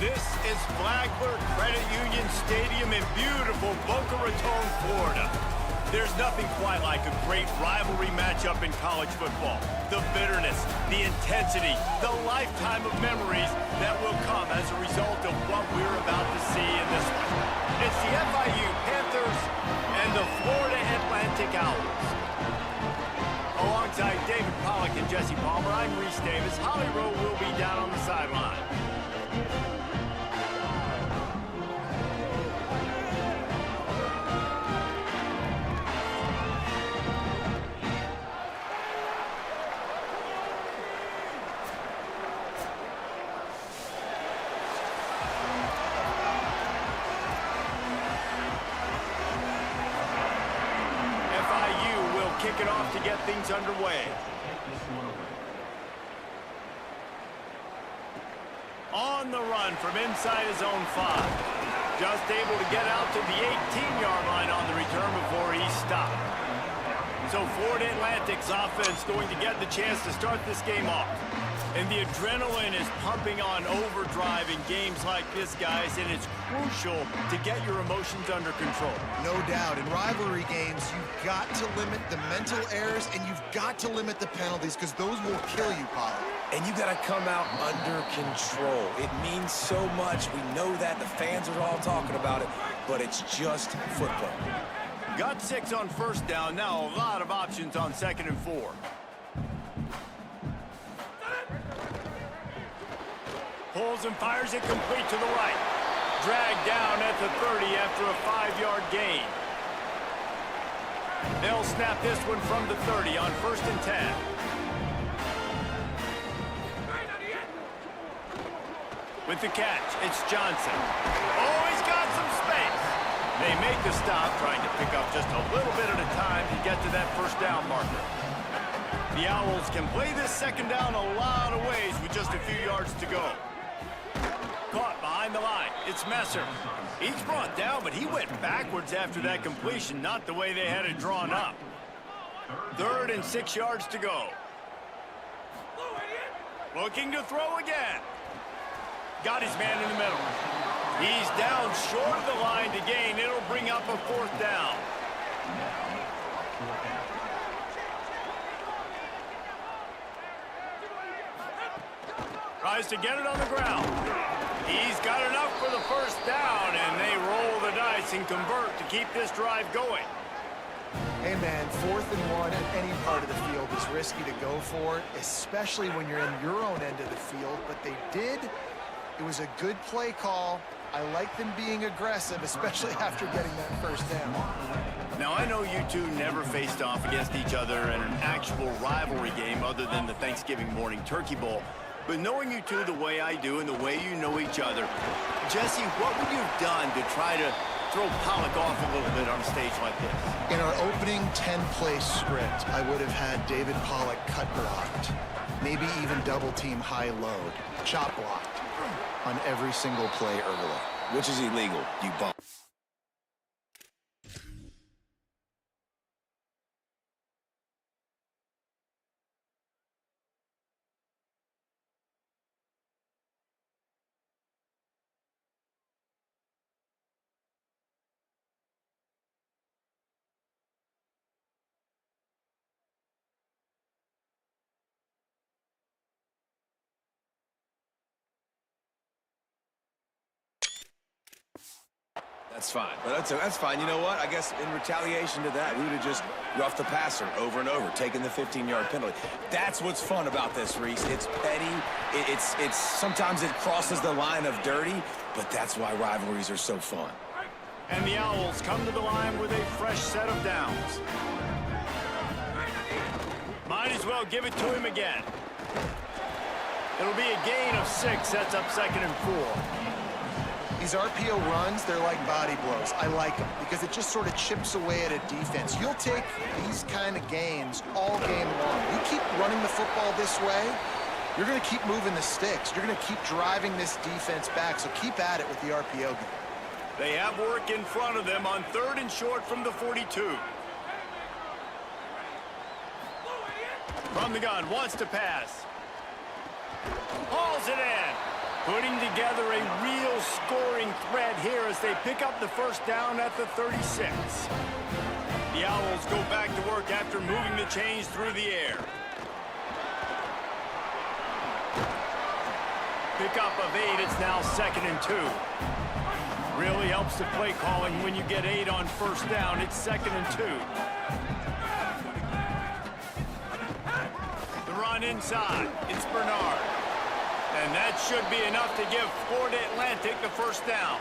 This is Flagler Credit Union Stadium in beautiful Boca Raton, Florida. There's nothing quite like a great rivalry matchup in college football. The bitterness, the intensity, the lifetime of memories that will come as a result of what we're about to see in this one. It's the FIU Panthers and the Florida Atlantic Owls. Alongside David Pollack and Jesse Palmer, I'm Reese Davis. Holly Rowe will be down on the sideline. Kick it off to get things underway. On the run from inside his own 5. Just able to get out to the 18-yard line on the return before he stopped. So Florida Atlantic's offense going to get the chance to start this game off. And the adrenaline is pumping on overdrive in games like this, guys, and it's crucial to get your emotions under control. No doubt. In rivalry games, you've got to limit the mental errors, and you've got to limit the penalties, because those will kill you, Pollard. And you got to come out under control. It means so much. We know that. The fans are all talking about it, but it's just football. Got 6 on first down. Now a lot of options on 2nd and 4. Pulls and fires it complete to the right. Dragged down at the 30 after a 5-yard gain. They'll snap this one from the 30 on 1st and 10. With the catch, it's Johnson. Oh, he's got some space. They make the stop, trying to pick up just a little bit at a time to get to that 1st down marker. The Owls can play this 2nd down a lot of ways with just a few yards to go. Caught behind the line. It's Messer. He's brought down, but he went backwards after that completion, not the way they had it drawn up. 3rd and 6 yards to go. Looking to throw again. Got his man in the middle. He's down short of the line to gain. It'll bring up a 4th down. Tries to get it on the ground. He's got enough for the 1st down, and they roll the dice and convert to keep this drive going. Hey, man, 4th and 1 at any part of the field is risky to go for, especially when you're in your own end of the field, but they did. It was a good play call. I like them being aggressive, especially after getting that 1st down. Now, I know you two never faced off against each other in an actual rivalry game other than the Thanksgiving morning Turkey Bowl. But knowing you two the way I do and the way you know each other, Jesse, what would you have done to try to throw Pollack off a little bit on a stage like this? In our opening 10-play script, I would have had David Pollack cut blocked, maybe even double-team high-load, chop blocked on every single play early. Which is illegal, you bum. That's fine. But that's fine. You know what? I guess in retaliation to that, we would have just roughed the passer over and over, taking the 15-yard penalty. That's what's fun about this, Reese. It's petty. It's sometimes it crosses the line of dirty, but that's why rivalries are so fun. And the Owls come to the line with a fresh set of downs. Might as well give it to him again. It'll be a gain of 6, sets up 2nd and 4. These RPO runs, they're like body blows. I like them because it just sort of chips away at a defense. You'll take these kind of gains all game long. You keep running the football this way, you're going to keep moving the sticks. You're going to keep driving this defense back, so keep at it with the RPO game. They have work in front of them on 3rd and short from the 42. From the gun, wants to pass. Hauls it in. Putting together a real scoring threat here as they pick up the first down at the 36. The Owls go back to work after moving the chains through the air. Pickup of 8, it's now 2nd and 2. Really helps the play calling when you get 8 on first down. It's 2nd and 2. The run inside, it's Bernard. And that should be enough to give Florida Atlantic the first down.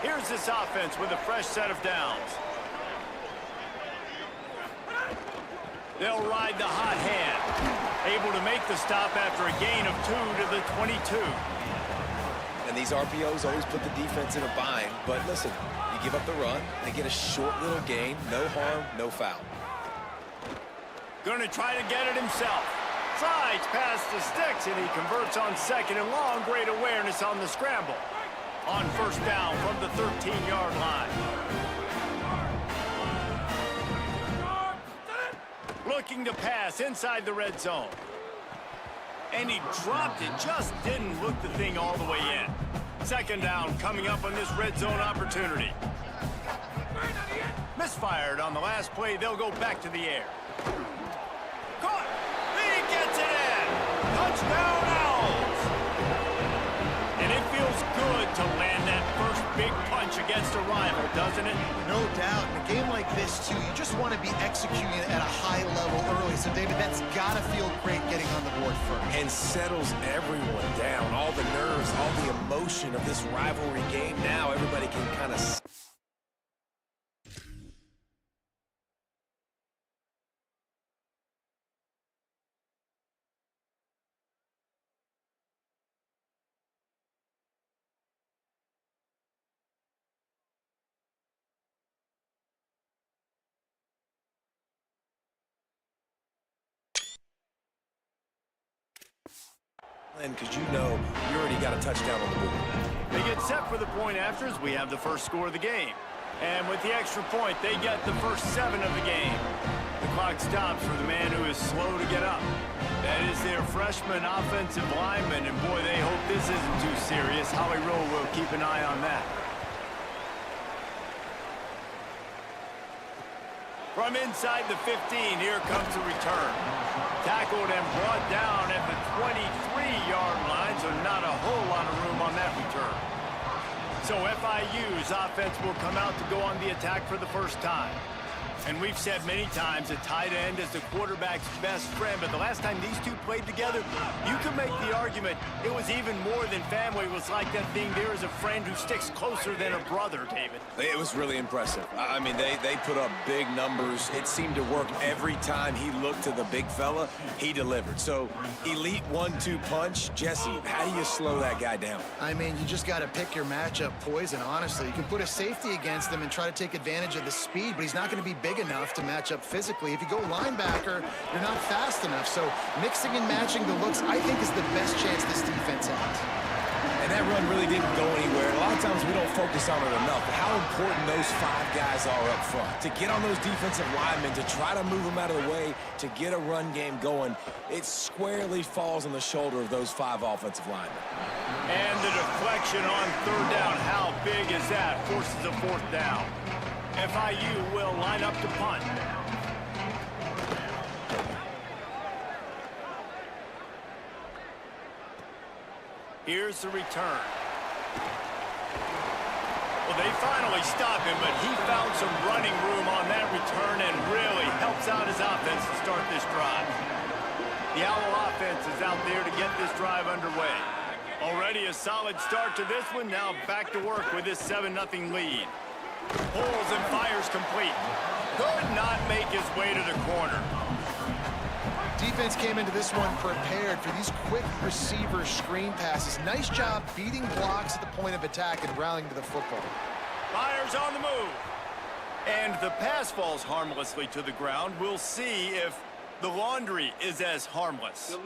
Here's this offense with a fresh set of downs. They'll ride the hot hand. Able to make the stop after a gain of 2 to the 22. And these RPOs always put the defense in a bind. But listen, you give up the run, they get a short little gain, no harm, no foul. Gonna try to get it himself. Slides past the sticks, and he converts on 2nd and long. Great awareness on the scramble. On first down from the 13-yard line. Looking to pass inside the red zone. And he dropped it, just didn't look the thing all the way in. 2nd down coming up on this red zone opportunity. Misfired on the last play, they'll go back to the air. Caught! He gets it in! Touchdown Owls! And it feels good to land that first big punch against a rival, doesn't it? No doubt. In a game like this, too, you just want to be executing it at a high level early. So, David, that's got to feel great getting on the board first. And settles everyone down. All the nerves, all the emotion of this rivalry game. Now everybody can kind of... because you know you already got a touchdown on the board. They get set for the point afters. We have the first score of the game. And with the extra point, they get the first 7 of the game. The clock stops for the man who is slow to get up. That is their freshman offensive lineman, and boy, they hope this isn't too serious. Howie Rowe will keep an eye on that. From inside the 15, here comes the return. Tackled and brought down at the 23-yard line, so not a whole lot of room on that return. So FIU's offense will come out to go on the attack for the first time. And we've said many times a tight end is the quarterback's best friend, but the last time these two played together, you could make the argument it was even more than family. It was like that thing there is a friend who sticks closer than a brother, David. It was really impressive. I mean, they put up big numbers. It seemed to work every time he looked to the big fella, he delivered. So, elite 1-2 punch. Jesse, how do you slow that guy down? I mean, you just got to pick your matchup poison, honestly. You can put a safety against him and try to take advantage of the speed, but he's not going to be big enough to match up physically. If you go linebacker, you're not fast enough. So mixing and matching the looks, I think, is the best chance this defense has. And that run really didn't go anywhere. A lot of times we don't focus on it enough, but how important those 5 guys are up front. To get on those defensive linemen, to try to move them out of the way, to get a run game going, it squarely falls on the shoulder of those 5 offensive linemen. And the deflection on 3rd down, how big is that? Forces a 4th down. FIU will line up to punt. Here's the return. Well, they finally stop him, but he found some running room on that return and really helps out his offense to start this drive. The Owl offense is out there to get this drive underway. Already a solid start to this one. Now back to work with this 7-0 lead. Pulls and fires complete. Could not make his way to the corner. Defense came into this one prepared for these quick receiver screen passes. Nice job beating blocks at the point of attack and rallying to the football. Fires on the move. And the pass falls harmlessly to the ground. We'll see if the laundry is as harmless.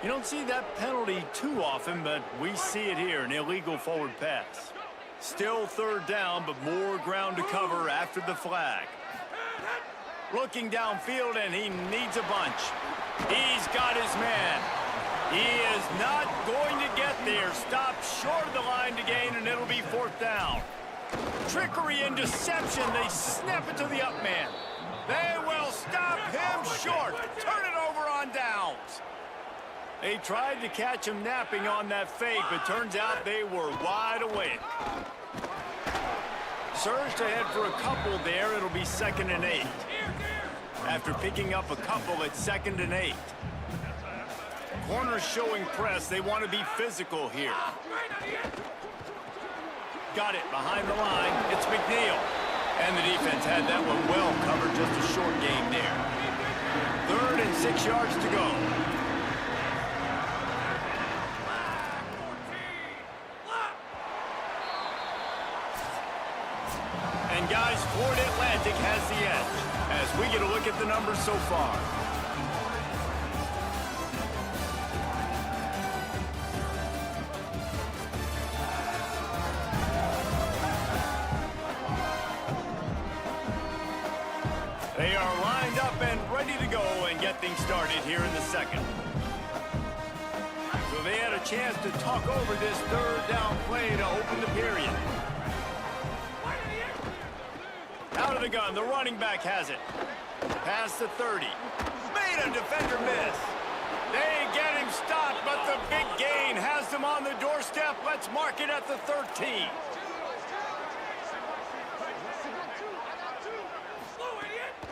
You don't see that penalty too often, but we see it here, an illegal forward pass. Still 3rd down, but more ground to cover after the flag. Looking downfield, and he needs a bunch. He's got his man. He is not going to get there. Stopped short of the line to gain, and it'll be 4th down. Trickery and deception. They snap it to the up man. They will stop him short. Turn it over on downs. They tried to catch him napping on that fake, but turns out they were wide awake. Surged ahead for a couple there. It'll be 2nd and 8. After picking up a couple, it's 2nd and 8. Corners showing press. They want to be physical here. Got it behind the line. It's McNeil. And the defense had that one well covered. Just a short game there. 3rd and 6 yards to go. And guys, Florida Atlantic has the edge as we get a look at the numbers so far. They are lined up and ready to go and get things started here in the 2nd. So they had a chance to talk over this 3rd down play to open the period. Out of the gun, the running back has it. Past the 30. Made a defender miss. They get him stopped, but the big gain has them on the doorstep. Let's mark it at the 13.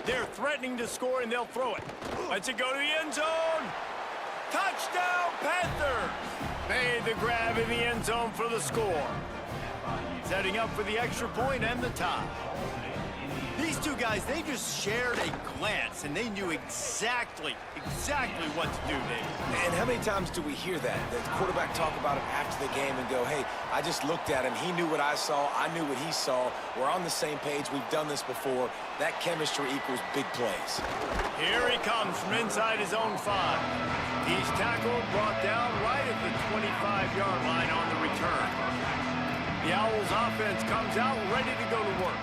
They're threatening to score, and they'll throw it. Let's it go to the end zone. Touchdown, Panthers! Made the grab in the end zone for the score. Setting up for the extra point and the tie. These two guys, they just shared a glance, and they knew exactly what to do, David. And how many times do we hear that? The quarterback talk about it after the game and go, hey, I just looked at him. He knew what I saw. I knew what he saw. We're on the same page. We've done this before. That chemistry equals big plays. Here he comes from inside his own 5. He's tackled, brought down right at the 25-yard line on the return. The Owls offense comes out ready to go to work.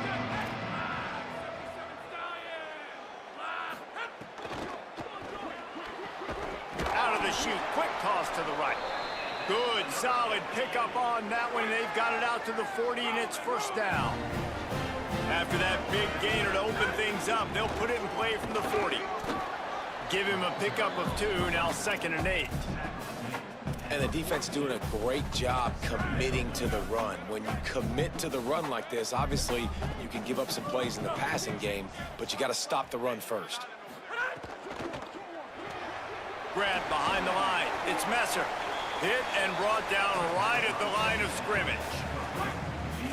Shoot, quick toss to the right. Good, solid pickup on that one. They've got it out to the 40, and it's 1st down. After that big gainer to open things up, they'll put it in play from the 40. Give him a pickup of 2, now 2nd and 8. And the defense doing a great job committing to the run. When you commit to the run like this, obviously you can give up some plays in the passing game, but you got to stop the run first. Grab behind the line. It's Messer. Hit and brought down right at the line of scrimmage.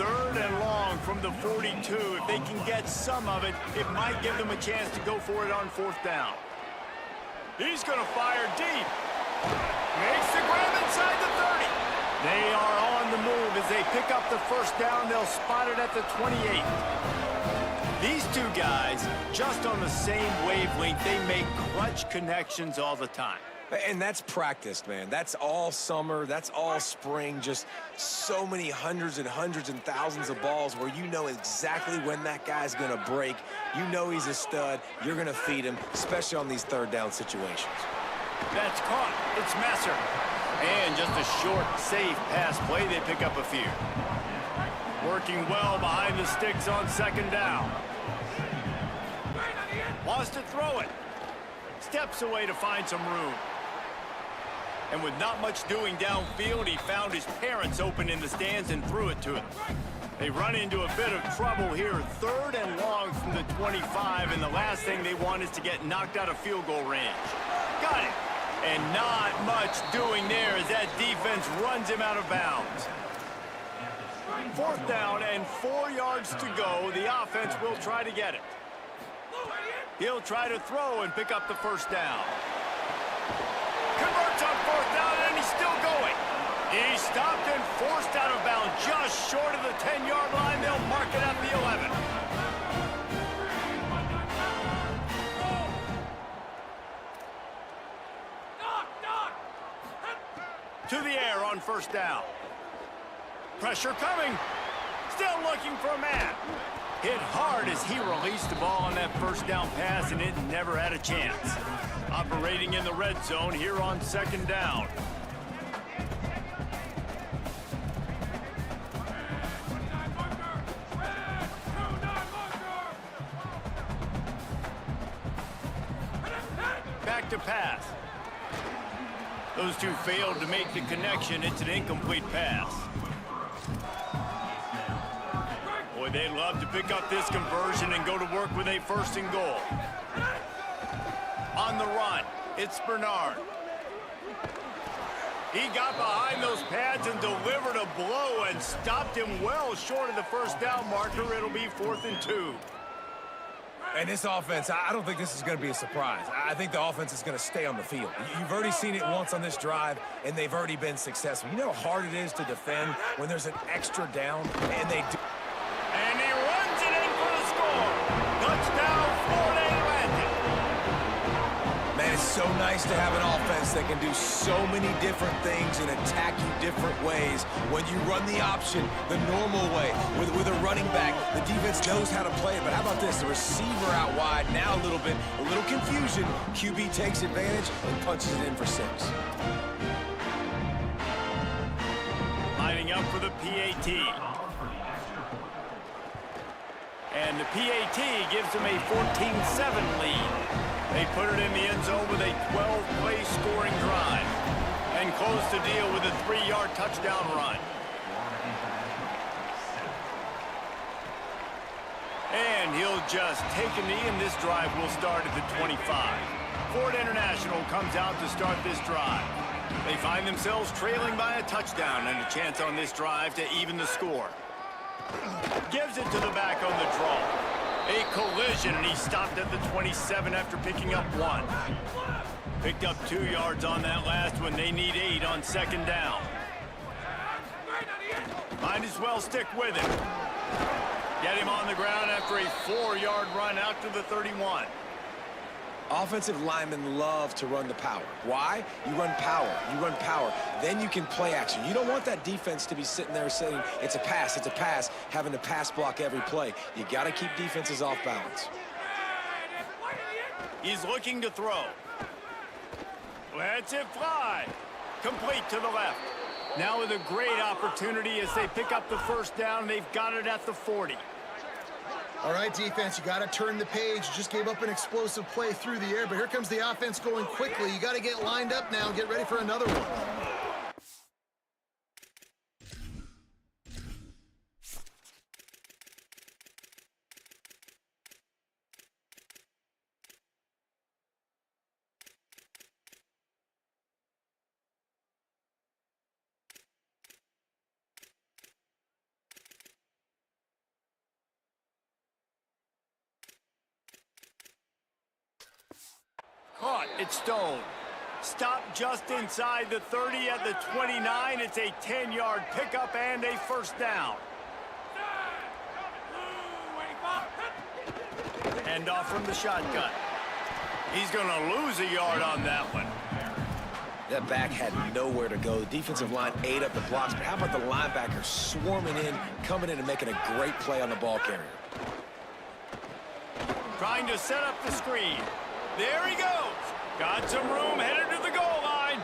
3rd and long from the 42. If they can get some of it, it might give them a chance to go for it on 4th down. He's going to fire deep. Makes the grab inside the 30. They are on the move as they pick up the 1st down. They'll spot it at the 28. These two guys, just on the same wavelength, they make clutch connections all the time. And that's practiced, man. That's all summer. That's all spring. Just so many hundreds and thousands of balls where you know exactly when that guy's going to break. You know he's a stud. You're going to feed him, especially on these 3rd down situations. That's caught. It's Messer. And just a short, safe pass play. They pick up a few. Working well behind the sticks on 2nd down. Wants to throw it. Steps away to find some room. And with not much doing downfield, he found his parents open in the stands and threw it to them. They run into a bit of trouble here. 3rd and long from the 25, and the last thing they want is to get knocked out of field goal range. Got it. And not much doing there as that defense runs him out of bounds. 4th down and 4 yards to go. The offense will try to get it. He'll try to throw and pick up the 1st down. Converts on 4th down, and he's still going. He's stopped and forced out of bounds just short of the 10-yard line. They'll mark it at the 11. To the air on 1st down. Pressure coming. Still looking for a man. Hit hard as he released the ball on that first down pass, and it never had a chance. Operating in the red zone here on second down. Back to pass. Those two failed to make the connection. It's an incomplete pass. Boy, they'd love to pick up this conversion and go to work with a 1st and goal. On the run, it's Bernard. He got behind those pads and delivered a blow and stopped him well short of the 1st down marker. It'll be 4th and 2. And this offense, I don't think this is going to be a surprise. I think the offense is going to stay on the field. You've already seen it once on this drive, and they've already been successful. You know how hard it is to defend when there's an extra down, and they do. And he runs it in for the score. Touchdown, Florida Atlantic. Man, it's so nice to have an offense that can do so many different things and attack you different ways. When you run the option the normal way with a running back, the defense knows how to play it. But how about this? The receiver out wide, now a little confusion. QB takes advantage and punches it in for 6. Lining up for the PAT. And the PAT gives them a 14-7 lead. They put it in the end zone with a 12-play scoring drive and close the deal with a 3-yard touchdown run. And he'll just take a knee, and this drive will start at the 25. Florida International comes out to start this drive. They find themselves trailing by a touchdown and a chance on this drive to even the score. Gives it to the back on the draw. A collision, and he stopped at the 27 after picking up 1. Picked up 2 yards on that last one. They need 8 on 2nd down. Might as well stick with him. Get him on the ground after a 4-yard run out to the 31. Offensive linemen love to run the power. Why? You run power. You run power. Then you can play action. You don't want that defense to be sitting there saying, it's a pass, having to pass block every play. You got to keep defenses off balance. He's looking to throw. Lets it fly. Complete to the left. Now with a great opportunity as they pick up the 1st down. They've got it at the 40. All right, defense, you got to turn the page. You just gave up an explosive play through the air, but here comes the offense going quickly. You got to get lined up now and get ready for another one. Caught, it's Stone. Stopped just inside the 30 at the 29. It's a 10-yard pickup and a 1st down. End off from the shotgun. He's going to lose a yard on that one. That back had nowhere to go. The defensive line ate up the blocks, but how about the linebacker swarming in, coming in and making a great play on the ball carrier? Trying to set up the screen. There he goes. Got some room, headed to the goal line.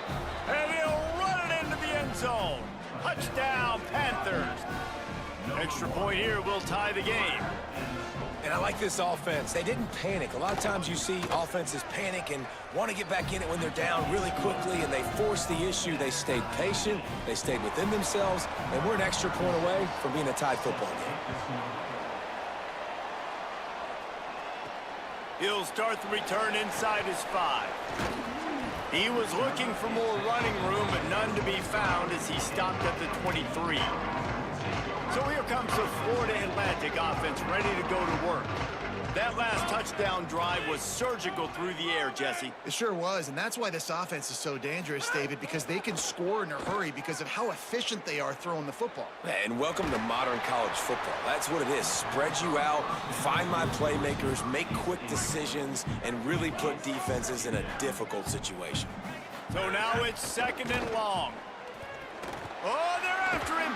And he'll run it into the end zone. Touchdown, Panthers. Extra point here will tie the game. And I like this offense. They didn't panic. A lot of times you see offenses panic and want to get back in it when they're down really quickly, and they force the issue. They stayed patient. They stayed within themselves, and we're an extra point away from being a tied football game. He'll start the return inside his 5. He was looking for more running room, but none to be found as he stopped at the 23. So here comes the Florida Atlantic offense ready to go to work. That last touchdown drive was surgical through the air, Jesse. It sure was, and that's why this offense is so dangerous, David, because they can score in a hurry because of how efficient they are throwing the football. And welcome to modern college football. That's what it is. Spread you out, find my playmakers, make quick decisions, and really put defenses in a difficult situation. So now it's 2nd and long. Oh, they're after him.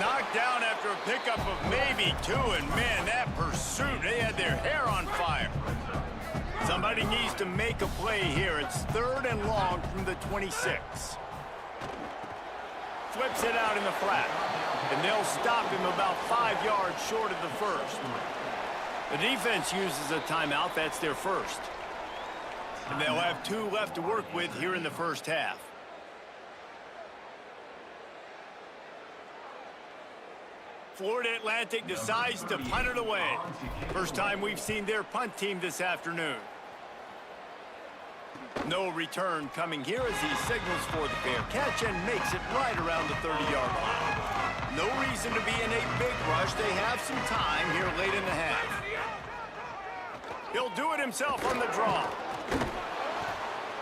knocked down after a pickup of maybe 2, and man, that pursuit, they had their hair on fire. Somebody needs to make a play here. It's 3rd and long from the 26. Flips it out in the flat, and they'll stop him about 5 yards short of the first. The defense uses a timeout. That's their first. And they'll have 2 left to work with here in the first half. Florida Atlantic decides to punt it away. First time we've seen their punt team this afternoon. No return coming here as he signals for the fair catch and makes it right around the 30-yard line. No reason to be in a big rush. They have some time here late in the half. He'll do it himself on the draw.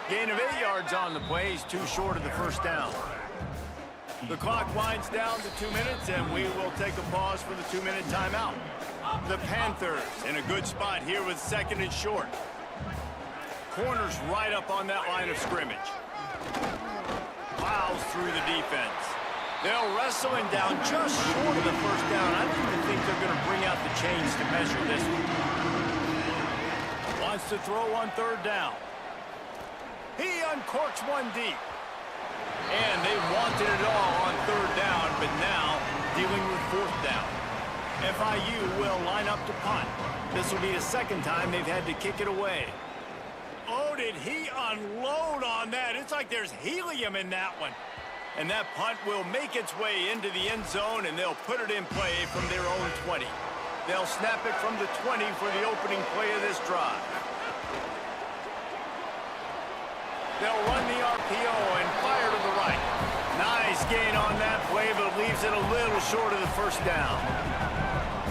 Gain of 8 yards on the play. He's too short of the first down. The clock winds down to 2 minutes, and we will take a pause for the 2-minute timeout. The Panthers in a good spot here with 2nd and short. Corners right up on that line of scrimmage. Plows through the defense. They'll wrestle him down just short of the first down. I don't even think they're going to bring out the chains to measure this one. Wants to throw on 3rd down. He uncorks one deep. And they wanted it all on 3rd down, but now dealing with 4th down. FIU will line up to punt. This will be the 2nd time they've had to kick it away. Oh, did he unload on that? It's like there's helium in that one. And that punt will make its way into the end zone, and they'll put it in play from their own 20. They'll snap it from the 20 for the opening play of this drive. They'll run the RPO and fire to the right. Nice gain on that play, but leaves it a little short of the first down.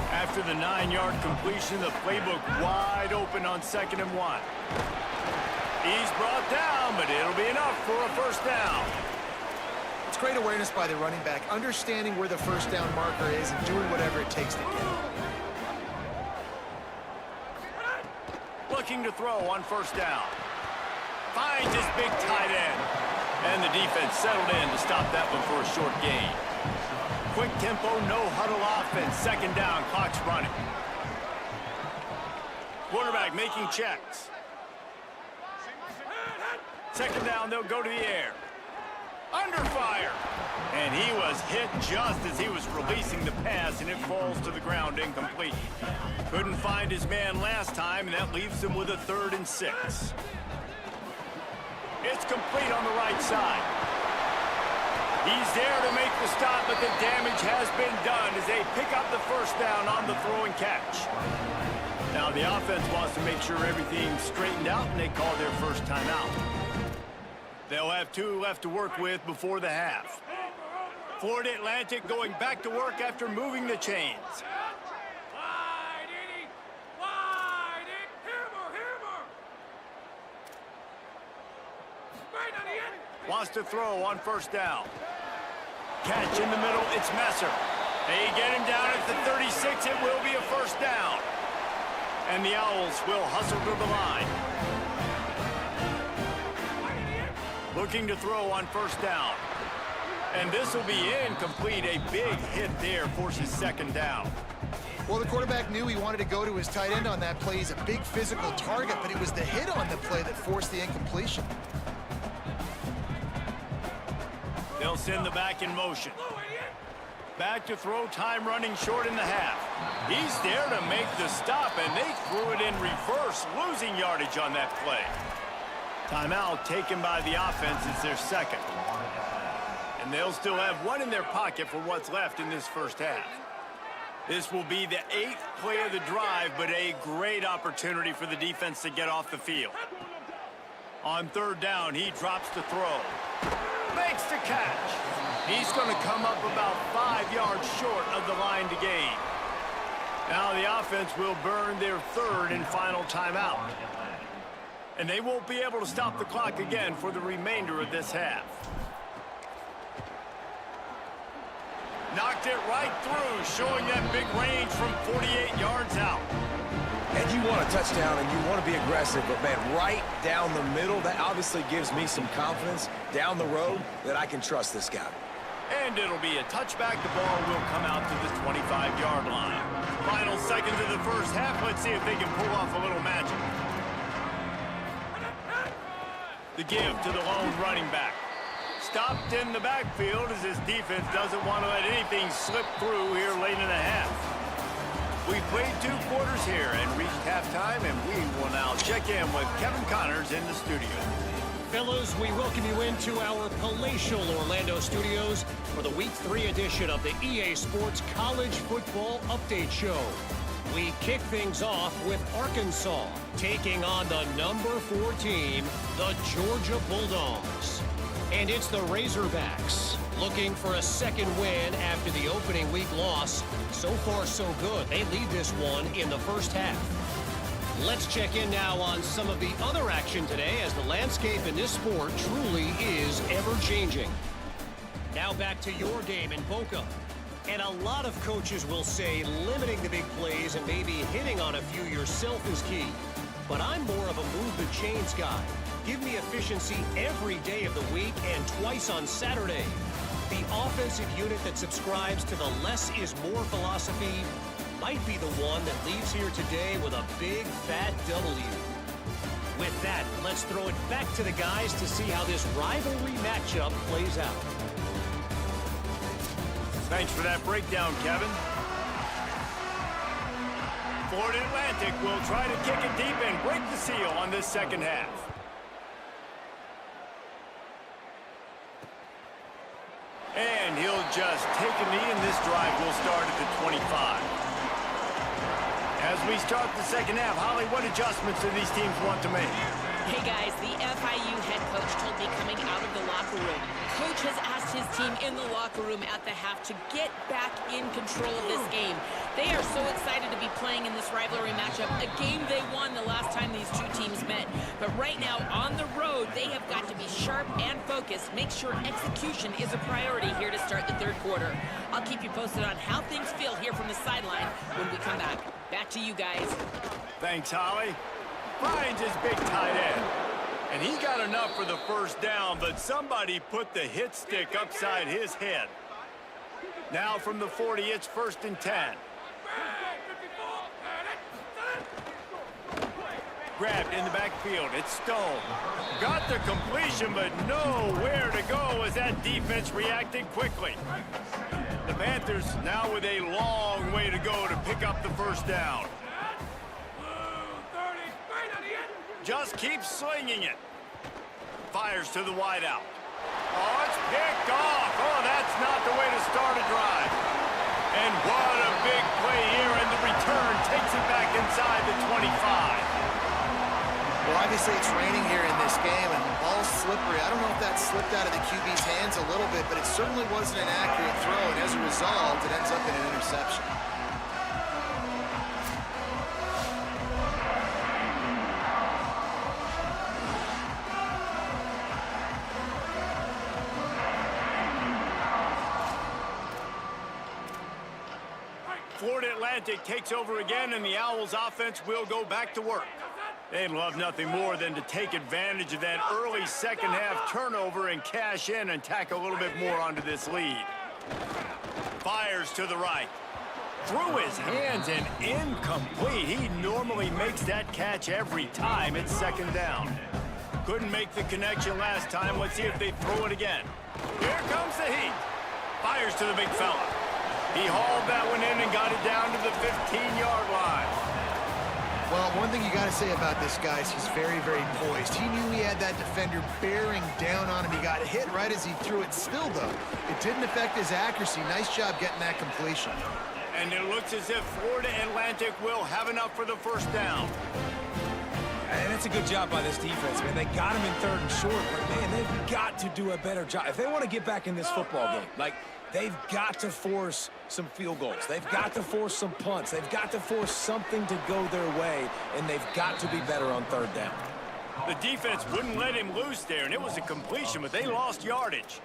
After the 9-yard completion, the playbook wide open on 2nd and 1. He's brought down, but it'll be enough for a first down. It's great awareness by the running back, understanding where the first down marker is and doing whatever it takes to get it. Looking to throw on 1st down. Finds his big tight end. And the defense settled in to stop that one for a short gain. Quick tempo, no huddle offense. 2nd down, clock's running. Quarterback making checks. 2nd down, they'll go to the air. Under fire. And he was hit just as he was releasing the pass, and it falls to the ground incomplete. Couldn't find his man last time, and that leaves him with a 3rd and 6. It's complete on the right side. He's there to make the stop, but the damage has been done as they pick up the first down on the throw and catch. Now the offense wants to make sure everything's straightened out, and they call their first timeout. They'll have 2 left to work with before the half. Florida Atlantic going back to work after moving the chains. Wants to throw on 1st down. Catch in the middle, it's Messer. They get him down at the 36, it will be a first down. And the Owls will hustle to the line. Looking to throw on 1st down. And this will be incomplete. A big hit there forces 2nd down. Well, the quarterback knew he wanted to go to his tight end on that play. He's a big physical target, but it was the hit on the play that forced the incompletion. They'll send the back in motion. Back to throw, time running short in the half. He's there to make the stop, and they threw it in reverse, losing yardage on that play. Timeout taken by the offense. It's their 2nd. And they'll still have 1 in their pocket for what's left in this first half. This will be the 8th play of the drive, but a great opportunity for the defense to get off the field. On 3rd down, he drops the throw. Makes the catch. He's going to come up about 5 yards short of the line to gain. Now the offense will burn their 3rd and final timeout. And they won't be able to stop the clock again for the remainder of this half. Knocked it right through, showing that big range from 48 yards out. And you want a touchdown and you want to be aggressive, but man, right down the middle, that obviously gives me some confidence down the road that I can trust this guy. And it'll be a touchback. The ball will come out to the 25-yard line. Final seconds of the first half. Let's see if they can pull off a little magic. The give to the lone running back. Stopped in the backfield as his defense doesn't want to let anything slip through here late in the half. We've played 2 quarters here and reached halftime, and we will now check in with Kevin Connors in the studio. Fellas, we welcome you into our palatial Orlando studios for the Week 3 edition of the EA Sports College Football Update Show. We kick things off with Arkansas taking on the number 4 team, the Georgia Bulldogs. And it's the Razorbacks looking for a second win after the opening week loss. So far, so good. They lead this one in the first half. Let's check in now on some of the other action today as the landscape in this sport truly is ever-changing. Now back to your game in Boca. And a lot of coaches will say limiting the big plays and maybe hitting on a few yourself is key. But I'm more of a move the chains guy. Give me efficiency every day of the week and twice on Saturday. The offensive unit that subscribes to the less is more philosophy might be the one that leaves here today with a big fat W. With that, let's throw it back to the guys to see how this rivalry matchup plays out. Thanks for that breakdown, Kevin. Florida Atlantic will try to kick it deep and break the seal on this second half. And he'll just take a knee, and this drive will start at the 25. As we start the second half, Holly, what adjustments do these teams want to make? Hey guys, the FIU head coach told me coming out of the locker room. Coach has asked his team in the locker room at the half to get back in control of this game. They are so excited to be playing in this rivalry matchup, a game they won the last time these 2 teams met. But right now, on the road, they have got to be sharp and focused, make sure execution is a priority here to start the 3rd quarter. I'll keep you posted on how things feel here from the sideline when we come back. Back to you guys. Thanks, Holly. Finds his big tight end. And he got enough for the first down, but somebody put the hit stick upside his head. Now from the 40, it's 1st and 10. Grabbed in the backfield. It's Stone. Got the completion, but nowhere to go as that defense reacted quickly. The Panthers now with a long way to go to pick up the first down. Just keeps slinging it. Fires to the wideout. Oh, it's picked off. Oh, that's not the way to start a drive. And what a big play here, and the return takes it back inside the 25. Well, obviously it's raining here in this game, and the ball's slippery. I don't know if that slipped out of the QB's hands a little bit, but it certainly wasn't an accurate throw, and as a result, it ends up in an interception. Florida Atlantic takes over again, and the Owls offense will go back to work. They'd love nothing more than to take advantage of that early second half turnover and cash in and tack a little bit more onto this lead. Fires to the right. Through his hands and incomplete. He normally makes that catch every time. It's 2nd down. Couldn't make the connection last time. Let's see if they throw it again. Here comes the heat. Fires to the big fella. He hauled that one in and got it down to the 15-yard line. Well, one thing you got to say about this guy is he's very, very poised. He knew he had that defender bearing down on him. He got hit right as he threw it. Still, though, it didn't affect his accuracy. Nice job getting that completion. And it looks as if Florida Atlantic will have enough for the first down. And it's a good job by this defense, man. They got him in 3rd and short, but, man, they've got to do a better job. If they want to get back in this football game, like, they've got to force some field goals. They've got to force some punts. They've got to force something to go their way, and they've got to be better on 3rd down. The defense wouldn't let him loose there, and it was a completion, but they lost yardage.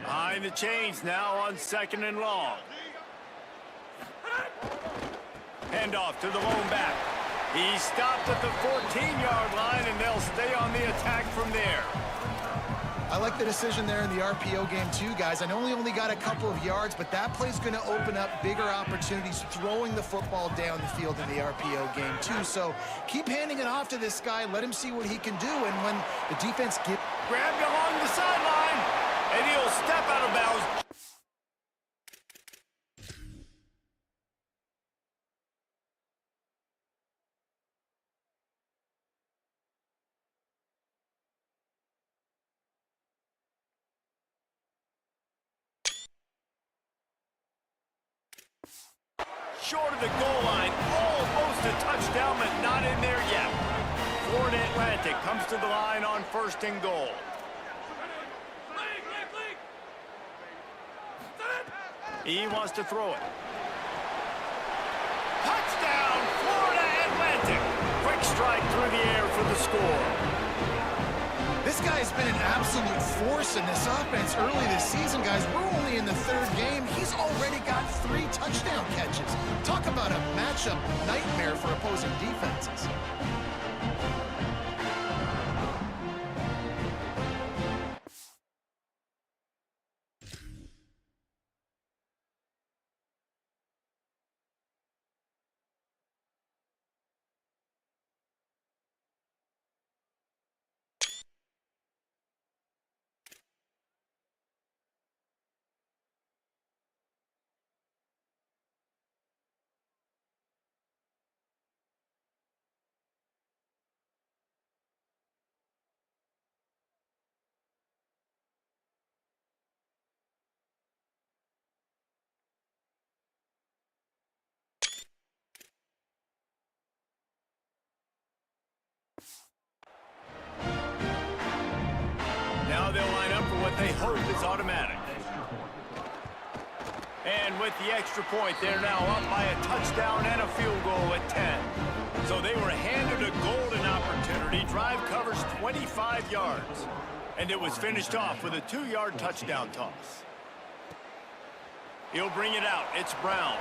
Behind the chains now on 2nd and long. Handoff to the lone back. He stopped at the 14-yard line, and they'll stay on the attack from there. I like the decision there in the RPO game too, guys. I know he only got a couple of yards, but that play's going to open up bigger opportunities throwing the football down the field in the RPO game too. So keep handing it off to this guy. Let him see what he can do. And when the defense gets Grabbed along the sideline, and he'll step out of bounds. Short of the goal line, almost a touchdown, but not in there yet. Florida Atlantic comes to the line on 1st and goal. He wants to throw it. Touchdown, Florida Atlantic. Quick strike through the air for the score. This guy's been an absolute force in this offense early this season, guys. We're only in the 3rd game. He's already got 3 touchdown catches. Talk about a matchup nightmare for opposing defenses. Now they'll line up for what they hope is automatic. And with the extra point, they're now up by a touchdown and a field goal at 10. So they were handed a golden opportunity. Drive covers 25 yards. And it was finished off with a 2-yard touchdown toss. He'll bring it out. It's Brown.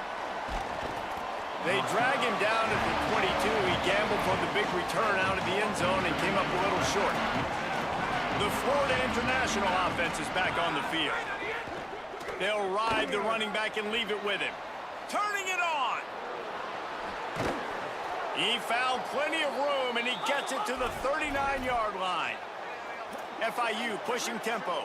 They drag him down at the 22. He gambled for the big return out of the end zone and came up a little short. The Florida International offense is back on the field. They'll ride the running back and leave it with him. Turning it on. He found plenty of room, and he gets it to the 39-yard line. FIU pushing tempo.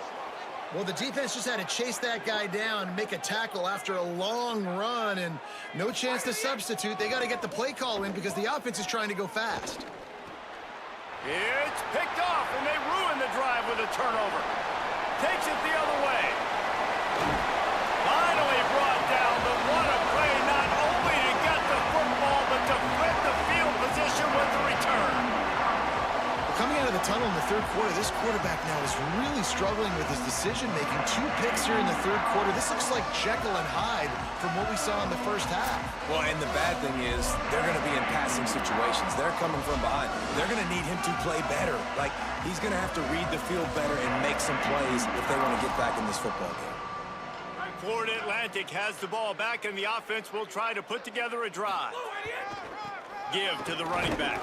Well, the defense just had to chase that guy down and make a tackle after a long run, and no chance to substitute. They got to get the play call in because the offense is trying to go fast. It's picked off, and they ruin the drive with a turnover. Takes it the other way. Finally brought down, but what a play, not only to get the football, but to flip the field position with the return. Coming out of the tunnel in the 3rd quarter, this quarterback now is really struggling with his decision-making. 2 picks here in the 3rd quarter. This looks like Jekyll and Hyde from what we saw in the 1st half. Well, and the bad thing is they're going to be in passing situations. They're coming from behind. They're going to need him to play better. Like, he's going to have to read the field better and make some plays if they want to get back in this football game. Florida Atlantic has the ball back, and the offense will try to put together a drive. Give to the running back.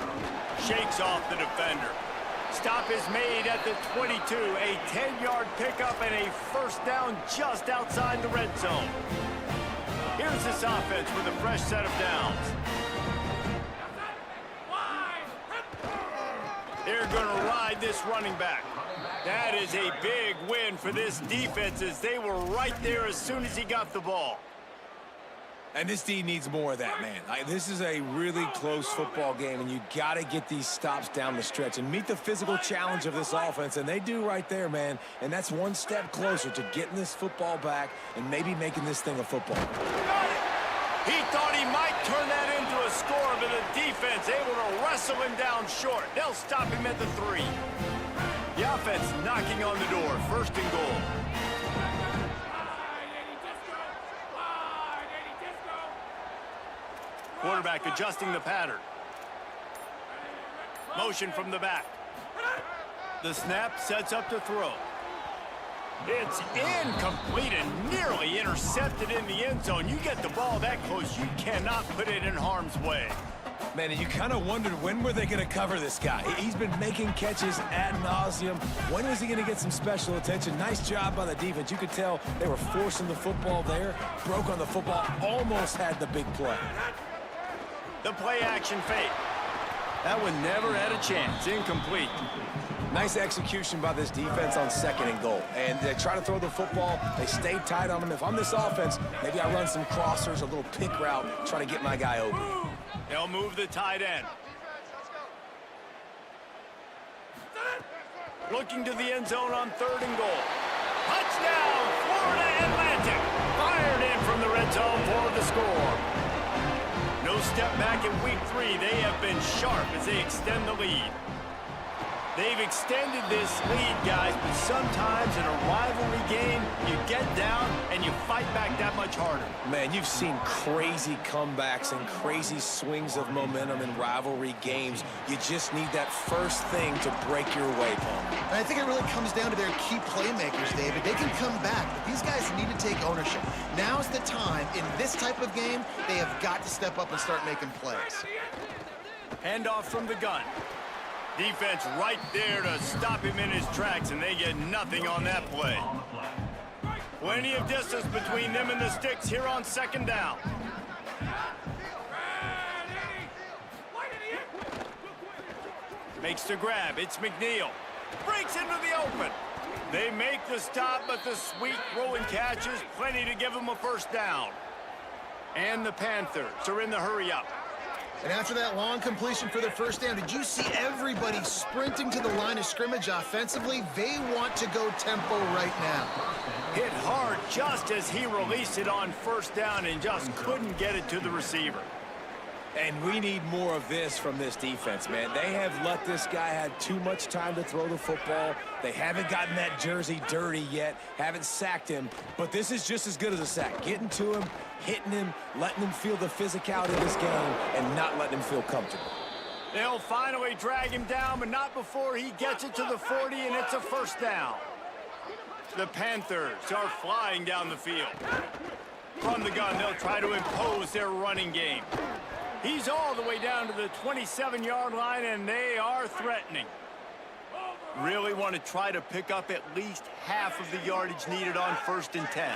Shakes off the defender. Stop is made at the 22. A 10-yard pickup and a 1st down just outside the red zone. Here's this offense with a fresh set of downs. They're going to ride this running back. That is a big win for this defense as they were right there as soon as he got the ball. And this D needs more of that, man. This is a really close football game, and you got to get these stops down the stretch and meet the physical challenge of this offense, and they do right there, man. And that's one step closer to getting this football back and maybe making this thing a football. He thought he might turn that into a score, but the defense able to wrestle him down short. They'll stop him at the 3. The offense knocking on the door. 1st and goal. Quarterback adjusting the pattern. Motion from the back. The snap sets up to throw. It's incomplete and nearly intercepted in the end zone. You get the ball that close, you cannot put it in harm's way. Man, you kind of wondered when were they going to cover this guy. He's been making catches ad nauseum. When was he going to get some special attention? Nice job by the defense. You could tell they were forcing the football there. Broke on the football, almost had the big play. The play action fake. That one never had a chance. Incomplete. Nice execution by this defense on 2nd and goal. And they try to throw the football. They stay tight on him. If I'm this offense, maybe I run some crossers, a little pick route, try to get my guy open. They'll move the tight end. Looking to the end zone on 3rd and goal. Touchdown, Florida Atlantic. Fired in from the red zone for the score. No step back in week 3. They have been sharp as they extend the lead. They've extended this lead, guys, but sometimes in a rivalry game, you get down and you fight back that much harder. Man, you've seen crazy comebacks and crazy swings of momentum in rivalry games. You just need that first thing to break your way, Paul. And I think it really comes down to their key playmakers, David. They can come back, but these guys need to take ownership. Now's the time. In this type of game, they have got to step up and start making plays. Handoff from the gun. Defense right there to stop him in his tracks, and they get nothing on that play. Plenty of distance between them and the sticks here on 2nd down. Makes the grab. It's McNeil. Breaks into the open. They make the stop, but the sweet throw and catch is plenty to give them a 1st down. And the Panthers are in the hurry-up. And after that long completion for the 1st down, did you see everybody sprinting to the line of scrimmage offensively? They want to go tempo right now. Hit hard just as he released it on 1st down and just couldn't get it to the receiver. And we need more of this from this defense, man. They have let this guy have too much time to throw the football. They haven't gotten that jersey dirty yet, haven't sacked him, but this is just as good as a sack. Getting to him, hitting him, letting him feel the physicality of this game, and not letting him feel comfortable. They'll finally drag him down, but not before he gets it to the 40, and it's a 1st down. The Panthers are flying down the field. From the gun, they'll try to impose their running game. He's all the way down to the 27-yard line, and they are threatening. Really want to try to pick up at least half of the yardage needed on 1st and 10.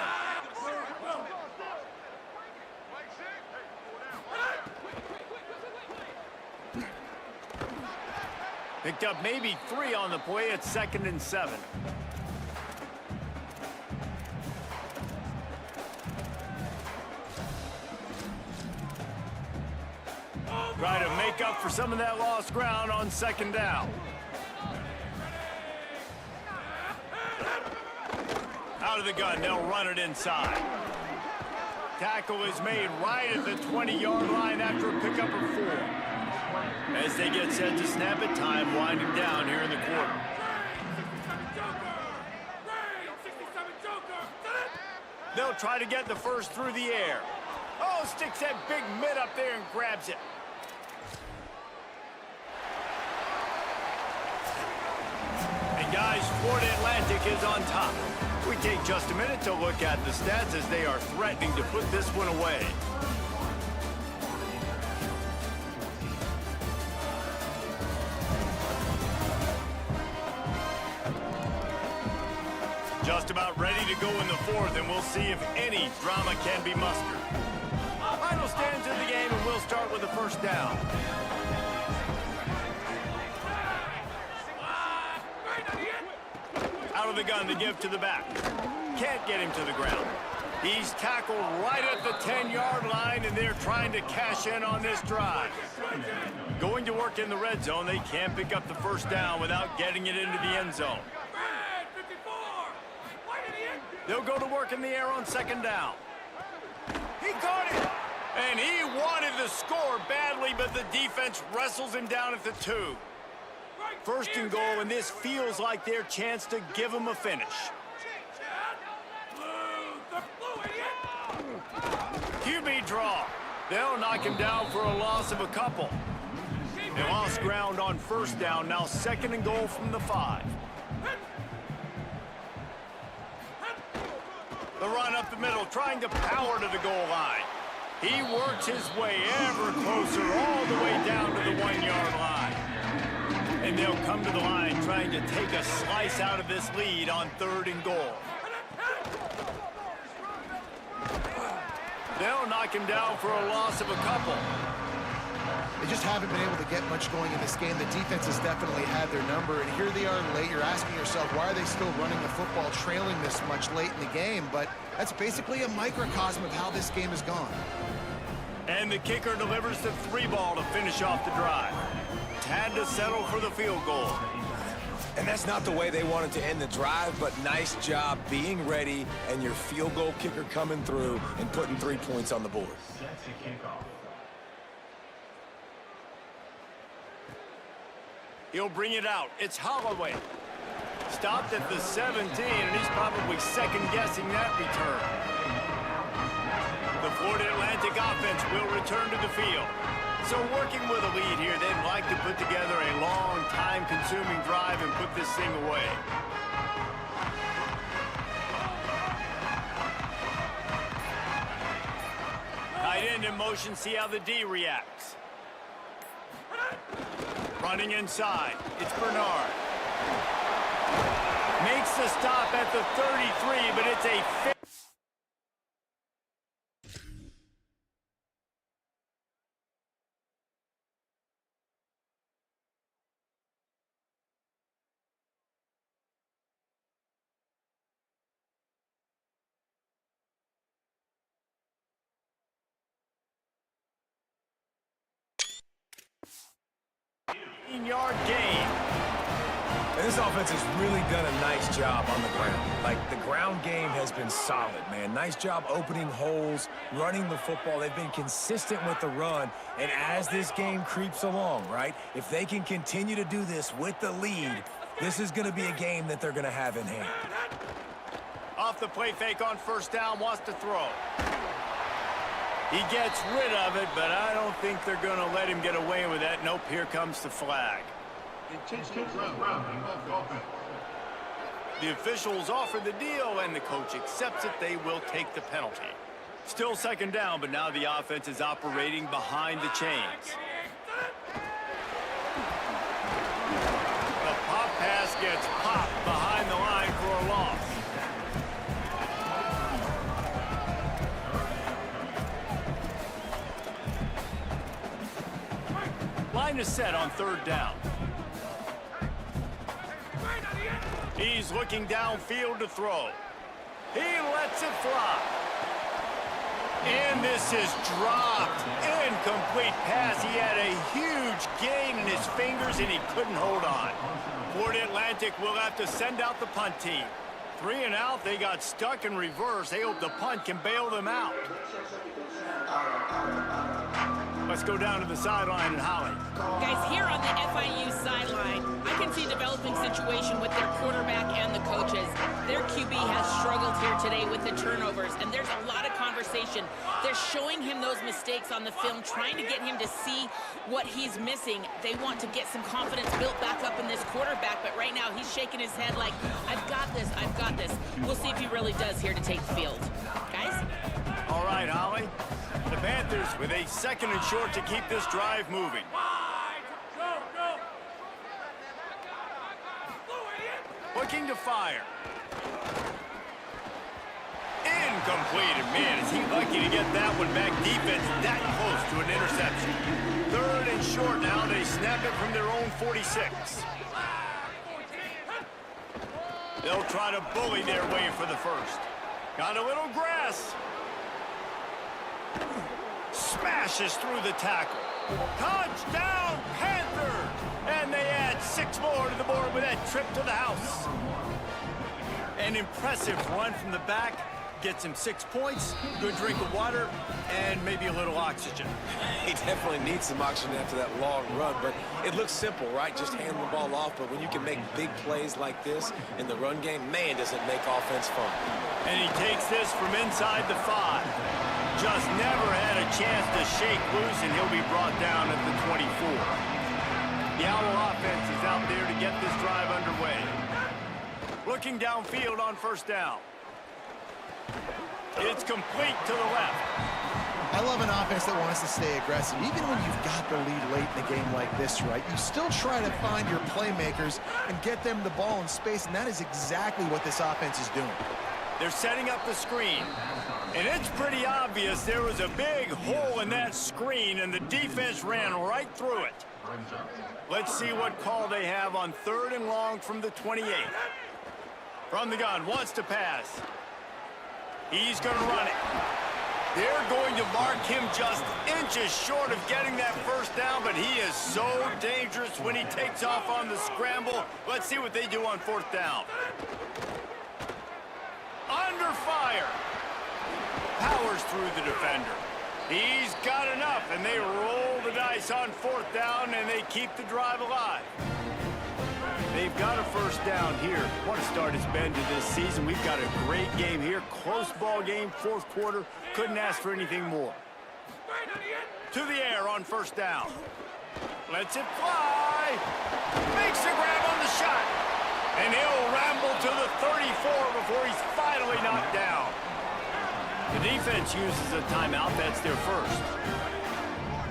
Picked up maybe 3 on the play at 2nd and 7. Try to make up for some of that lost ground on 2nd down. Out of the gun, they'll run it inside. Tackle is made right at the 20-yard line after a pickup of 4. As they get set to snap it, time winding down here in the quarter. They'll try to get the 1st through the air. Oh, sticks that big mid up there and grabs it. And guys, Florida Atlantic is on top. We take just a minute to look at the stats as they are threatening to put this one away. Just about ready to go in the 4th, and we'll see if any drama can be mustered. Final stands in the game, and we'll start with the 1st down. Out of the gun to give to the back. Can't get him to the ground. He's tackled right at the 10-yard line, and they're trying to cash in on this drive. Going to work in the red zone, they can't pick up the 1st down without getting it into the end zone. They'll go to work in the air on 2nd down. He caught it, and he wanted the score badly, but the defense wrestles him down at the 2. 1st and goal, and this feels like their chance to give him a finish. QB draw. They'll knock him down for a loss of a couple. They lost ground on 1st down, now 2nd and goal from the 5. The run up the middle, trying to power to the goal line. He works his way ever closer all the way down to the 1-yard line. And they'll come to the line trying to take a slice out of this lead on 3rd and goal. They'll knock him down for a loss of a couple. They just haven't been able to get much going in this game. The defense has definitely had their number, and here they are late. You're asking yourself, why are they still running the football, trailing this much late in the game? But that's basically a microcosm of how this game has gone. And the kicker delivers the 3-ball to finish off the drive. Had to settle for the field goal. And that's not the way they wanted to end the drive, but nice job being ready and your field goal kicker coming through and putting 3 points on the board. He'll bring it out. It's Holloway. Stopped at the 17, and he's probably second-guessing that return. The Florida Atlantic offense will return to the field. So working with a lead here, they'd like to put together a long, time-consuming drive and put this thing away. Tight end in motion, see how the D reacts. Running inside, it's Bernard. Makes the stop at the 33, but it's a 15-yard gain. And this offense has really done a nice job on the ground. Like, the ground game has been solid, man. Nice job opening holes, running the football. They've been consistent with the run. And as this game creeps along, right, if they can continue to do this with the lead, this is going to be a game that they're going to have in hand. Off the play fake on first down, wants to throw. He gets rid of it, but I don't think they're going to let him get away with that. Nope, here comes the flag. The officials offer the deal, and the coach accepts it. They will take the penalty. Still second down, but now the offense is operating behind the chains. The pop pass gets popped behind the line for a loss. Line is set on third down. He's looking downfield to throw. He lets it fly. And this is dropped. Incomplete pass. He had a huge gain in his fingers, and he couldn't hold on. Florida Atlantic will have to send out the punt team. 3 and out. They got stuck in reverse. They hope the punt can bail them out. Let's go down to the sideline and Holly. Guys, here on the FIU sideline, I can see a developing situation with their quarterback and the coaches. Their QB has struggled here today with the turnovers, and there's a lot of conversation. They're showing him those mistakes on the film, trying to get him to see what he's missing. They want to get some confidence built back up in this quarterback, but right now he's shaking his head like, I've got this, I've got this. We'll see if he really does here to take the field. Guys? All right, Holly. The Panthers with a second and short to keep this drive moving. Looking to fire. Incomplete. And man, is he lucky to get that one back. Defense that close to an interception. Third and short now. They snap it from their own 46. They'll try to bully their way for the first. Got a little grass. Smashes through the tackle. Touchdown, Panthers! And they add 6 more to the board with that trip to the house. An impressive run from the back. Gets him 6 points, good drink of water, and maybe a little oxygen. He definitely needs some oxygen after that long run, but it looks simple, right? Just hand the ball off, but when you can make big plays like this in the run game, man, does it make offense fun. And he takes this from inside the 5. Just never had a chance to shake loose, and he'll be brought down at the 24. The Owl offense is out there to get this drive underway. Looking downfield on first down. It's complete to the left. I love an offense that wants to stay aggressive. Even when you've got the lead late in a game like this, right, you still try to find your playmakers and get them the ball in space, and that is exactly what this offense is doing. They're setting up the screen. And it's pretty obvious there was a big hole in that screen, and the defense ran right through it. Let's see what call they have on 3rd and long from the 28. From the gun, wants to pass. He's going to run it. They're going to mark him just inches short of getting that first down, but he is so dangerous when he takes off on the scramble. Let's see what they do on 4th down. Under fire. Powers through the defender. He's got enough, and they roll the dice on 4th down, and they keep the drive alive. They've got a first down here. What a start it's been to this season. We've got a great game here. Close ball game, 4th quarter. Couldn't ask for anything more. To the air on 1st down. Lets it fly. Makes the grab on the shot. And he'll ramble to the 34 before he's finally knocked down. The defense uses a timeout. That's their first.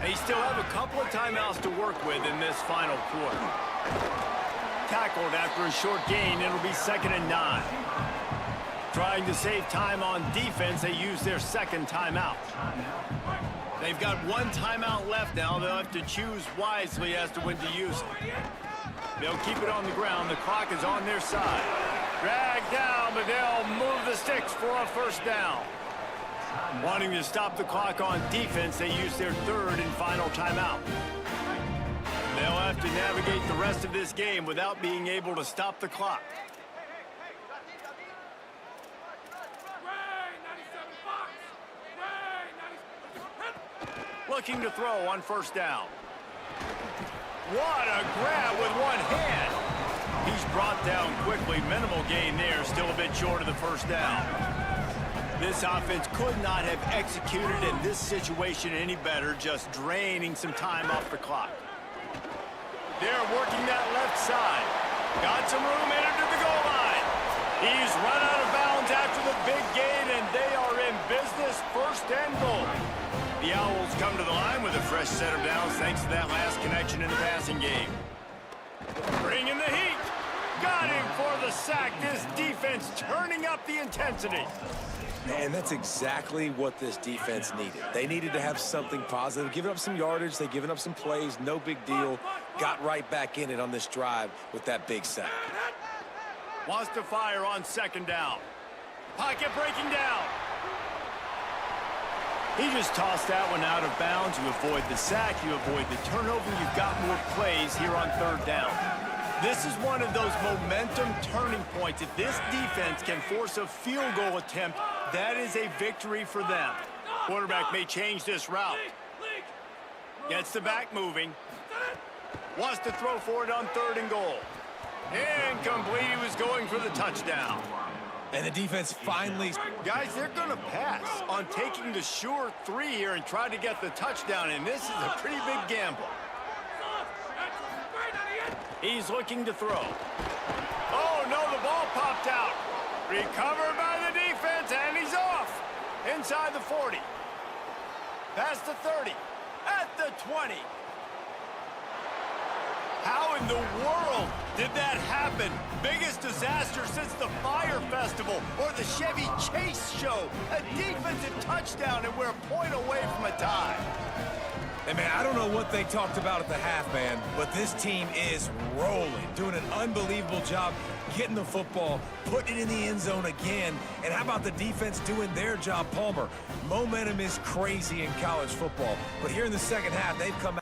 They still have a couple of timeouts to work with in this final quarter. Tackled after a short gain. It'll be 2nd and 9. Trying to save time on defense, they use their 2nd timeout. They've got 1 timeout left now. They'll have to choose wisely as to when to use it. They'll keep it on the ground. The clock is on their side. Dragged down, but they'll move the sticks for a first down. Wanting to stop the clock on defense, they use their 3rd and final timeout. They'll have to navigate the rest of this game without being able to stop the clock. Looking to throw on 1st down. What a grab with one hand. He's brought down quickly. Minimal gain there. Still a bit short of the first down. This offense could not have executed in this situation any better, just draining some time off the clock. They're working that left side. Got some room entered to the goal line. He's run out of bounds after the big gain, and they are in business. 1st and goal. The Owls come to the line with a fresh set of downs thanks to that last connection in the passing game. Bringing the heat. Got him for the sack. This defense turning up the intensity. Man, that's exactly what this defense needed. They needed to have something positive. Giving up some yardage, they've given up some plays, no big deal. Got right back in it on this drive with that big sack. Wants to fire on 2nd down. Pocket breaking down. He just tossed that one out of bounds. You avoid the sack, you avoid the turnover. You've got more plays here on 3rd down. This is one of those momentum turning points. If this defense can force a field goal attempt, that is a victory for them. Quarterback may change this route. Gets the back moving. Wants to throw for it on 3rd and goal. Incomplete. He was going for the touchdown. And the defense finally... Guys, they're going to pass on taking the sure 3 here and try to get the touchdown, and this is a pretty big gamble. He's looking to throw. Oh, no, the ball popped out. Recovered by the defense, and he's off. Inside the 40. Past the 30. At the 20. How in the world did that happen? Biggest disaster since the Fire Festival or the Chevy Chase show. A defensive touchdown, and we're a point away from a tie. And, man, I don't know what they talked about at the half, man, but this team is rolling, doing an unbelievable job getting the football, putting it in the end zone again. And how about the defense doing their job, Palmer? Momentum is crazy in college football, but here in the second half, they've come out.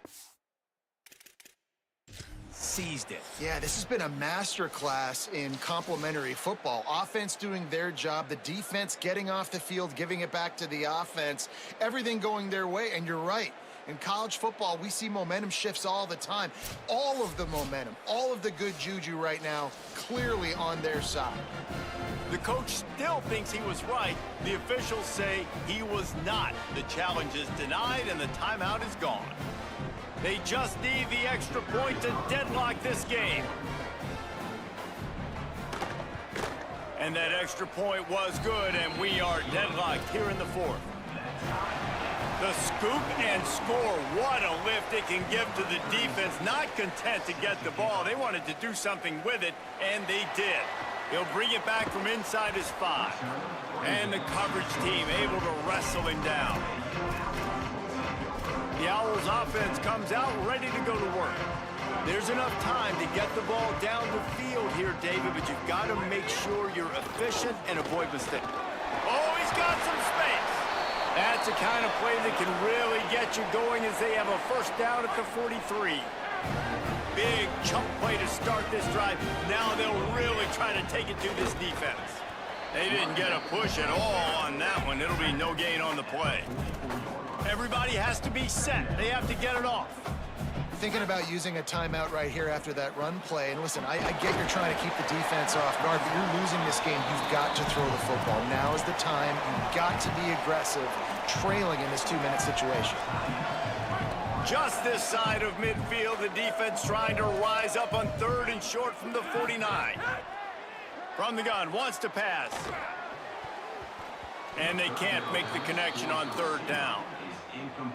Seized it. Yeah, this has been a masterclass in complementary football. Offense doing their job, the defense getting off the field, giving it back to the offense, everything going their way. And you're right. In college football, we see momentum shifts all the time. All of the momentum, all of the good juju right now, clearly on their side. The coach still thinks he was right. The officials say he was not. The challenge is denied, and the timeout is gone. They just need the extra point to deadlock this game. And that extra point was good, and we are deadlocked here in the 4th. The The scoop and score. What a lift it can give to the defense. Not content to get the ball. They wanted to do something with it, and they did. He'll bring it back from inside his 5. And the coverage team able to wrestle him down. The Owls offense comes out ready to go to work. There's enough time to get the ball down the field here, David, but you've got to make sure you're efficient and avoid mistakes. Oh, he's got some space. That's the kind of play that can really get you going as they have a first down at the 43. Big chunk play to start this drive. Now they'll really try to take it to this defense. They didn't get a push at all on that one. It'll be no gain on the play. Everybody has to be set. They have to get it off. Thinking about using a timeout right here after that run play. And listen, I get you're trying to keep the defense off guard, but you're losing this game. You've got to throw the football. Now is the time. You've got to be aggressive, trailing in this 2-minute situation. Just this side of midfield, the defense trying to rise up on 3rd and short from the 49. From the gun, wants to pass. And they can't make the connection on 3rd down.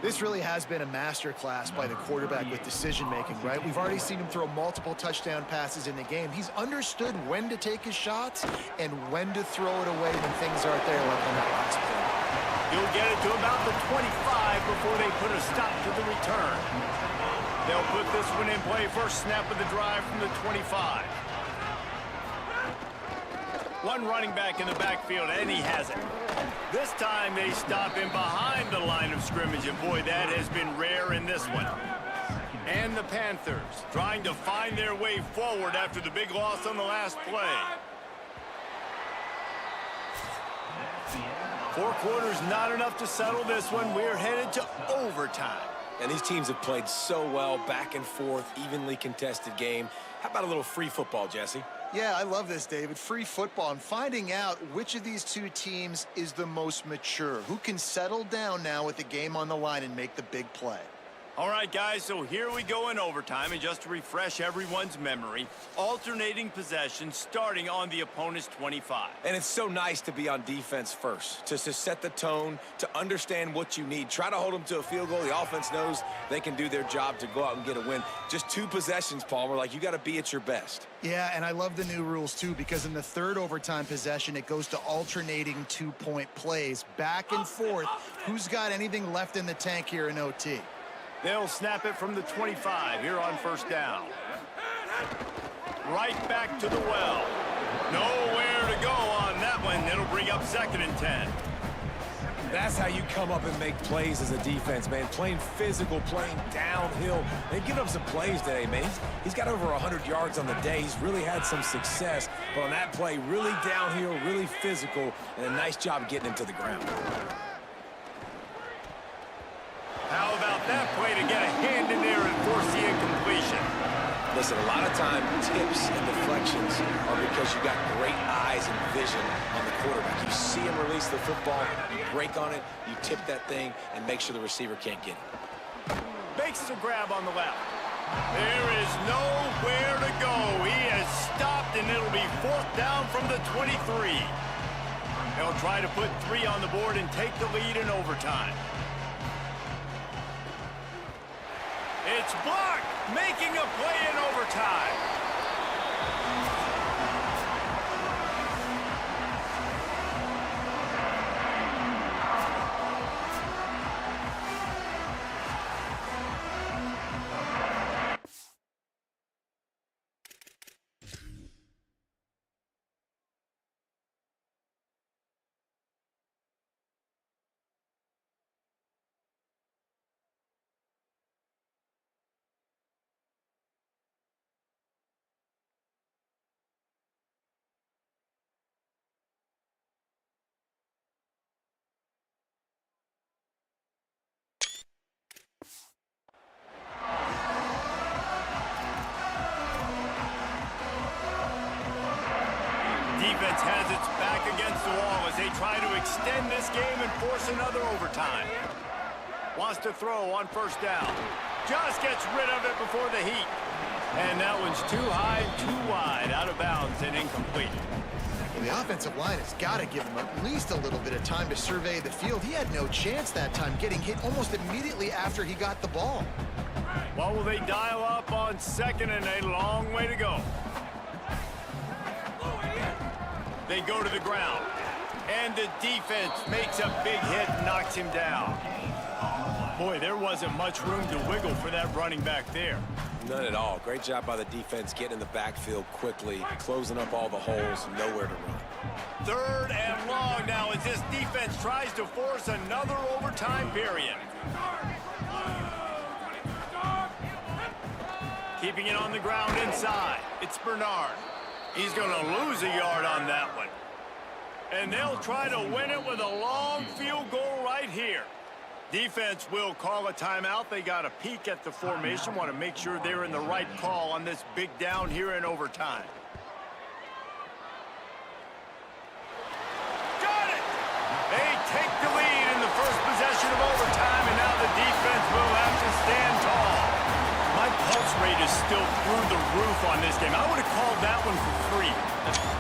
This really has been a masterclass by the quarterback with decision-making, right? We've already seen him throw multiple touchdown passes in the game. He's understood when to take his shots and when to throw it away when things aren't there, like on that last play. He'll get it to about the 25 before they put a stop to the return. They'll put this one in play. First snap of the drive from the 25. One running back in the backfield, and he has it. This time they stop him behind the line of scrimmage, and boy, that has been rare in this one. And the Panthers trying to find their way forward after the big loss on the last play. 4 quarters not enough to settle this one. We're headed to overtime. And these teams have played so well, back and forth, evenly contested game. How about a little free football, Jesse? Yeah, I love this, David. Free football. I'm finding out which of these two teams is the most mature. Who can settle down now with the game on the line and make the big play? All right, guys, so here we go in overtime. And just to refresh everyone's memory, alternating possession starting on the opponent's 25. And it's so nice to be on defense first, to set the tone, to understand what you need. Try to hold them to a field goal. The offense knows they can do their job to go out and get a win. Just 2 possessions, Palmer, like you got to be at your best. Yeah, and I love the new rules, too, because in the 3rd overtime possession, it goes to alternating 2-point plays. Back and forth. Who's got anything left in the tank here in OT? They'll snap it from the 25 here on first down. Right back to the well. Nowhere to go on that one. It'll bring up 2nd and 10. That's how you come up and make plays as a defense, man. Playing physical, playing downhill. They've given up some plays today, man. He's got over 100 yards on the day. He's really had some success. But on that play, really downhill, really physical, and a nice job getting him to the ground. How about that play to get a hand in there and force the incompletion? Listen, a lot of time, tips and deflections are because you got great eyes and vision on the quarterback. You see him release the football, you break on it, you tip that thing, and make sure the receiver can't get it. Makes the grab on the left. There is nowhere to go. He has stopped, and it'll be 4th down from the 23. They'll try to put 3 on the board and take the lead in overtime. It's blocked, making a play in overtime. Defense has its back against the wall as they try to extend this game and force another overtime. Wants to throw on first down. Just gets rid of it before the heat. And that one's too high, too wide, out of bounds and incomplete. Well, the offensive line has got to give him at least a little bit of time to survey the field. He had no chance that time, getting hit almost immediately after he got the ball. What will they dial up on second and a long way to go? They go to the ground. And the defense makes a big hit and knocks him down. Boy, there wasn't much room to wiggle for that running back there. None at all. Great job by the defense getting in the backfield quickly, closing up all the holes, nowhere to run. Third and long now as this defense tries to force another overtime period. Keeping it on the ground inside. It's Bernard. He's going to lose a yard on that one. And they'll try to win it with a long field goal right here. Defense will call a timeout. They got a peek at the formation. Want to make sure they're in the right call on this big down here in overtime. Got it! They take the lead in the first possession of overtime, and now the defense will have to stand tall. My pulse rate is still through the roof on this game. I would have called that one for free.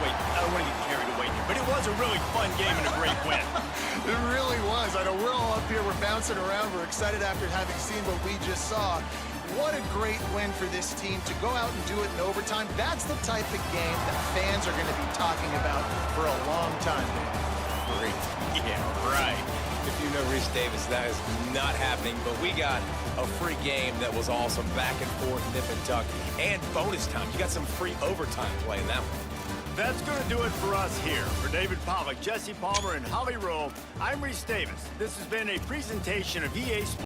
Wait, I don't want to get carried away here, but it was a really fun game and a great win. It really was. I know we're all up here, we're bouncing around, we're excited after having seen what we just saw. What a great win for this team to go out and do it in overtime. That's the type of game that fans are going to be talking about for a long time. Great. Yeah, right. If you know Reese Davis, that is not happening, but we got a free game that was awesome, back and forth, nip and tuck, and bonus time. You got some free overtime play in that one. That's going to do it for us here. For David Pollack, Jesse Palmer, and Holly Rowe, I'm Reese Davis. This has been a presentation of EA Sports.